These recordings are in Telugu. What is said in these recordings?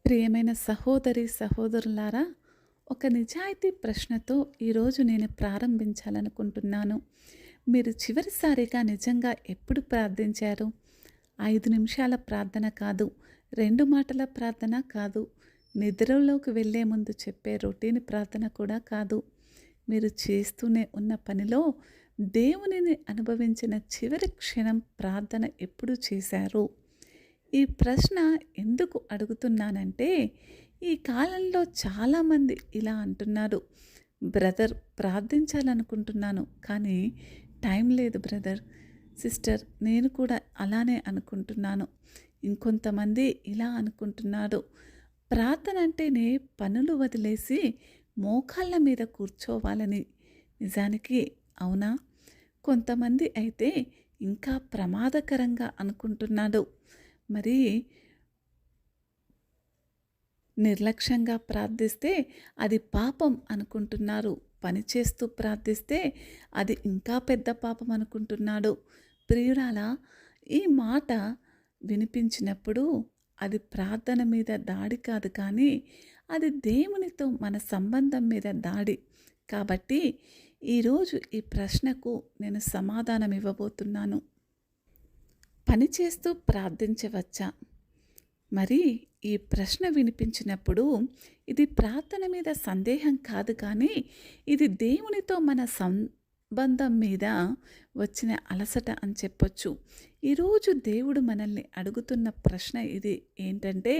ప్రియమైన సహోదరి సహోదరులారా, ఒక నిజాయితీ ప్రశ్నతో ఈరోజు నేను ప్రారంభించాలనుకుంటున్నాను. మీరు చివరిసారిగా నిజంగా ఎప్పుడు ప్రార్థించారు? 5 నిమిషాల ప్రార్థన కాదు, 2 మాటల ప్రార్థన కాదు, నిద్రలోకి వెళ్ళే ముందు చెప్పే రొటీన్ ప్రార్థన కూడా కాదు. మీరు చేస్తూనే ఉన్న పనిలో దేవునిని అనుభవించిన చివరి క్షణం ప్రార్థన ఎప్పుడు చేశారు? ఈ ప్రశ్న ఎందుకు అడుగుతున్నానంటే, ఈ కాలంలో చాలామంది ఇలా అంటున్నారు, బ్రదర్ ప్రార్థించాలనుకుంటున్నాను కానీ టైం లేదు బ్రదర్, సిస్టర్ నేను కూడా అలానే అనుకుంటున్నాను. ఇంకొంతమంది ఇలా అనుకుంటున్నారు, ప్రార్థన అంటేనే పనులు వదిలేసి మోకాళ్ళ మీద కూర్చోవాలని. నిజానికి అవునా? కొంతమంది అయితే ఇంకా ప్రమాదకరంగా అనుకుంటున్నాడు. మరి నిర్లక్ష్యంగా ప్రార్థిస్తే అది పాపం అనుకుంటున్నారు. పని చేస్తూ ప్రార్థిస్తే అది ఇంకా పెద్ద పాపం అనుకుంటున్నాడు. ప్రియురాలా, ఈ మాట వినిపించినప్పుడు అది ప్రార్థన మీద దాడి కాదు, కానీ అది దేవునితో మన సంబంధం మీద దాడి. కాబట్టి ఈరోజు ఈ ప్రశ్నకు నేను సమాధానం ఇవ్వబోతున్నాను. పని చేస్తూ ప్రార్థించవచ్చా? మరి ఈ ప్రశ్న వినిపించినప్పుడు ఇది ప్రార్థన మీద సందేహం కాదు, కానీ ఇది దేవునితో మన సంబంధం మీద వచ్చిన అలసట అని చెప్పొచ్చు. ఈరోజు దేవుడు మనల్ని అడుగుతున్న ప్రశ్న ఇది ఏంటంటే,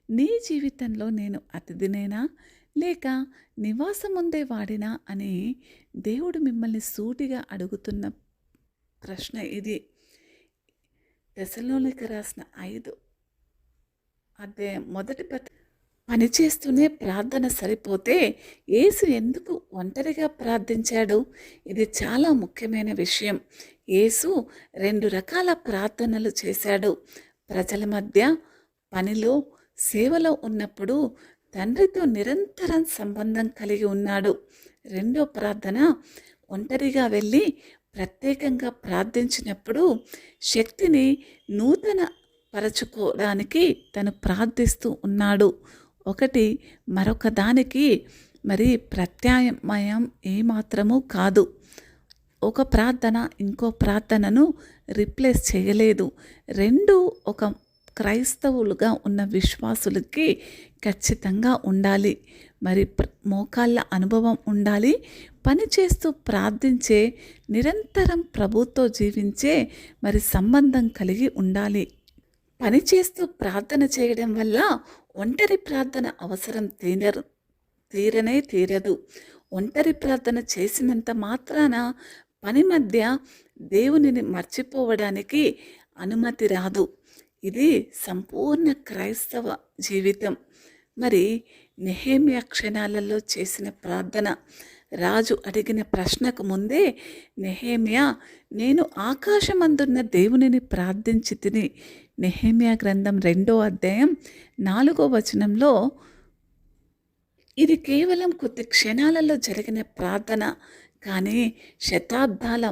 నీ జీవితంలో నేను అతిథినేనా లేక నివాసం ఉండే వాడినా అని దేవుడు మిమ్మల్ని సూటిగా అడుగుతున్న ప్రశ్న ఇది. తెస్సలోనికీయులకు రాసిన 5 అధ్యాయం మొదటి పని చేస్తూనే ప్రార్థన సరిపోతే యేసు ఎందుకు ఒంటరిగా ప్రార్థించాడు? ఇది చాలా ముఖ్యమైన విషయం. యేసు 2 రకాల ప్రార్థనలు చేశాడు. ప్రజల మధ్య, పనిలో, సేవలో ఉన్నప్పుడు తండ్రితో నిరంతరం సంబంధం కలిగి ఉన్నాడు. రెండో ప్రార్థన, ఒంటరిగా వెళ్ళి ప్రత్యేకంగా ప్రార్థించినప్పుడు శక్తిని నూతన పరచుకోవడానికి తను ప్రార్థిస్తూ ఉన్నాడు. ఒకటి మరొక దానికి మరి ప్రత్యామ్నాయం ఏమాత్రము కాదు. ఒక ప్రార్థన ఇంకో ప్రార్థనను రీప్లేస్ చేయలేదు. రెండు ఒక క్రైస్తవులుగా ఉన్న విశ్వాసులకి ఖచ్చితంగా ఉండాలి. మరి మోకాళ్ళ అనుభవం ఉండాలి. పని చేస్తూ ప్రార్థించే, నిరంతరం ప్రభుతో జీవించే మరి సంబంధం కలిగి ఉండాలి. పని చేస్తూ ప్రార్థన చేయడం వల్ల ఒంటరి ప్రార్థన అవసరం తీరనే తీరదు. ఒంటరి ప్రార్థన చేసినంత మాత్రాన పని మధ్య దేవునిని మర్చిపోవడానికి అనుమతి రాదు. ఇది సంపూర్ణ క్రైస్తవ జీవితం. మరి నెహెమ్యా క్షణాలలో చేసిన ప్రార్థన, రాజు అడిగిన ప్రశ్నకు ముందే నెహెమ్యా, నేను ఆకాశమందున్న దేవునిని ప్రార్థించి తిని. నెహెమ్యా గ్రంథం 2వ అధ్యాయం 4వ వచనంలో ఇది కేవలం కొద్ది క్షణాలలో జరిగిన ప్రార్థన, కానీ శతాబ్దాల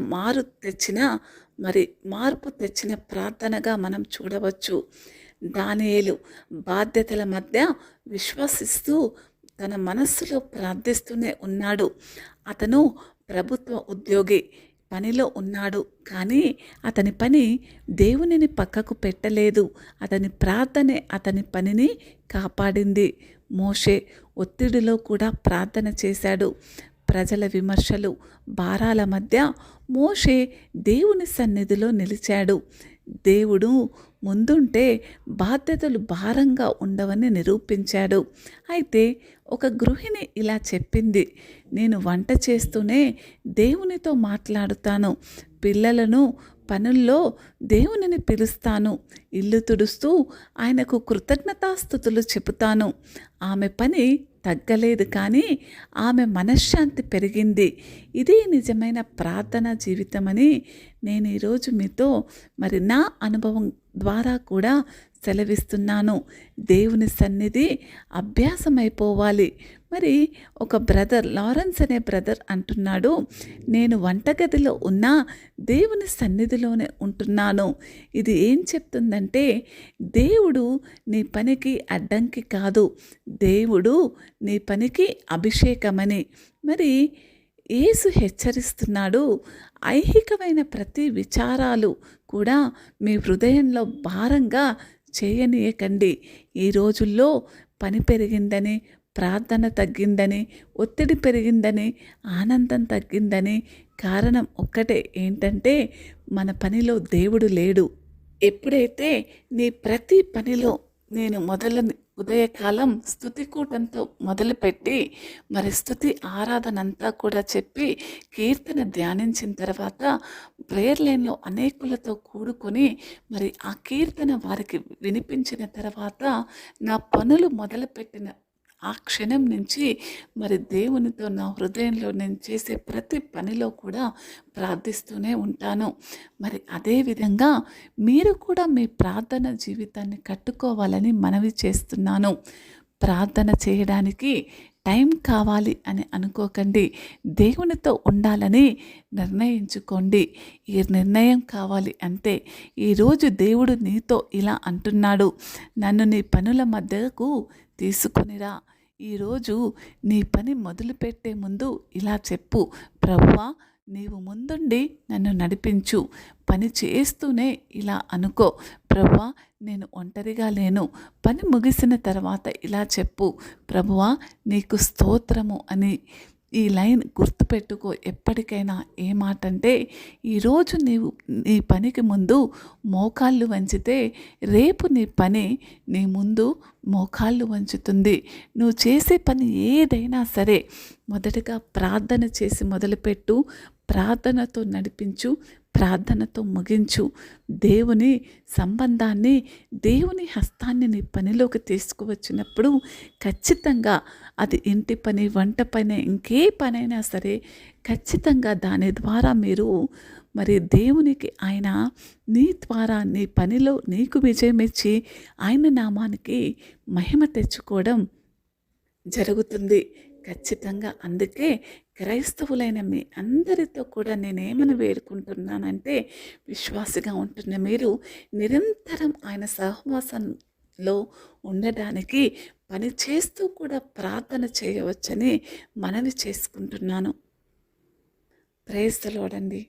మార్పు తెచ్చిన ప్రార్థనగా మనం చూడవచ్చు. దానియేలు బాధ్యతల మధ్య విశ్వసిస్తూ తన మనస్సులో ప్రార్థిస్తూనే ఉన్నాడు. అతను ప్రభుత్వ ఉద్యోగి, పనిలో ఉన్నాడు, కానీ అతని పని దేవునిని పక్కకు పెట్టలేదు. అతని ప్రార్థనే అతని పనిని కాపాడింది. మోషే ఒత్తిడిలో కూడా ప్రార్థన చేశాడు. ప్రజల విమర్శలు, భారాల మధ్య మోషే దేవుని సన్నిధిలో నిలిచాడు. దేవుడు ముందుంటే బాధ్యతలు భారంగా ఉండవని నిరూపించాడు. అయితే ఒక గృహిణి ఇలా చెప్పింది, నేను వంట చేస్తూనే దేవునితో మాట్లాడుతాను, పిల్లలను పనుల్లో దేవునిని పిలుస్తాను, ఇల్లు తుడుస్తూ ఆయనకు కృతజ్ఞతాస్తుతులు చెబుతాను. ఆమె పని తగ్గలేదు, కానీ ఆమె మనశ్శాంతి పెరిగింది. ఇది నిజమైన ప్రార్థనా జీవితమని నేను ఈరోజు మీతో మరి నా అనుభవం ద్వారా కూడా సెలవిస్తున్నాను. దేవుని సన్నిధి అభ్యాసమైపోవాలి. మరి ఒక బ్రదర్, లారెన్స్ అనే బ్రదర్ అంటున్నాడు, నేను వంటగదిలో ఉన్నా దేవుని సన్నిధిలోనే ఉంటున్నాను. ఇది ఏం చెప్తుందంటే, దేవుడు నీ పనికి అడ్డంకి కాదు, దేవుడు నీ పనికి అభిషేకమని. మరి యేసు హెచ్చరిస్తున్నాడు, ఐహికమైన ప్రతి విచారాలు కూడా మీ హృదయంలో భారంగా చేయనీయకండి. ఈ రోజుల్లో పని పెరిగిందని, ప్రార్థన తగ్గిందని, ఒత్తిడి పెరిగిందని, ఆనందం తగ్గిందని కారణం ఒక్కటే, ఏంటంటే మన పనిలో దేవుడు లేడు. ఎప్పుడైతే నీ ప్రతి పనిలో నేను ఉదయకాలం స్తుతికూటంతో మొదలుపెట్టి మరి స్తుతి ఆరాధన అంతా కూడా చెప్పి కీర్తన ధ్యానించిన తర్వాత ప్రేయర్ లైన్లో అనేకులతో కూడుకొని మరి ఆ కీర్తన వారికి వినిపించిన తర్వాత నా పనులు మొదలుపెట్టిన ఆ క్షణం నుంచి మరి దేవునితో నా హృదయంలో నేను చేసే ప్రతి పనిలో కూడా ప్రార్థిస్తూనే ఉంటాను. మరి అదేవిధంగా మీరు కూడా మీ ప్రార్థన జీవితాన్ని కట్టుకోవాలని మనవి చేస్తున్నాను. ప్రార్థన చేయడానికి టైం కావాలి అని అనుకోకండి. దేవునితో ఉండాలని నిర్ణయించుకోండి. ఈ నిర్ణయం కావాలి అంతే. ఈరోజు దేవుడు నీతో ఇలా అంటున్నాడు, నన్ను నీ పనుల మధ్యకు తీసుకునిరా. ఈరోజు నీ పని మొదలుపెట్టే ముందు ఇలా చెప్పు, ప్రభువా నీవు ముందుండి నన్ను నడిపించు. పని చేస్తూనే ఇలా అనుకో, ప్రభువా నేను ఒంటరిగా లేను. పని ముగిసిన తర్వాత ఇలా చెప్పు, ప్రభువా నీకు స్తోత్రము అని. ఈ లైన్ గుర్తుపెట్టుకో ఎప్పటికైనా. ఏ మాట అంటే, ఈరోజు నీవు నీ పనికి ముందు మోకాళ్ళు వంచితే రేపు నీ పని నీ ముందు మోకాళ్ళు వంచుతుంది. నువ్వు చేసే పని ఏదైనా సరే మొదటగా ప్రార్థన చేసి మొదలుపెట్టు, ప్రార్థనతో నడిపించు, ప్రార్థనతో ముగించు. దేవుని సంబంధాన్ని, దేవుని హస్తాన్ని నీ పనిలోకి తీసుకువచ్చినప్పుడు ఖచ్చితంగా అది ఇంటి పని, వంట పని, ఇంకే పనైనా సరే ఖచ్చితంగా దాని ద్వారా మీరు మరి దేవునికి ఆయన నీ ద్వారా నీ పనిలో నీకు విజయం ఇచ్చి ఆయన నామానికి మహిమ తెచ్చుకోవడం జరుగుతుంది ఖచ్చితంగా. అందుకే క్రైస్తవులైన మీ అందరితో కూడా నేనేమని వేడుకుంటున్నానంటే, విశ్వాసిగా ఉంటున్న మీరు నిరంతరం ఆయన సహవాసంలో ఉండడానికి పని చేస్తూ కూడా ప్రార్థన చేయవచ్చని మనవి చేసుకుంటున్నాను. ప్రైజ్ ది లార్డ్ అండి.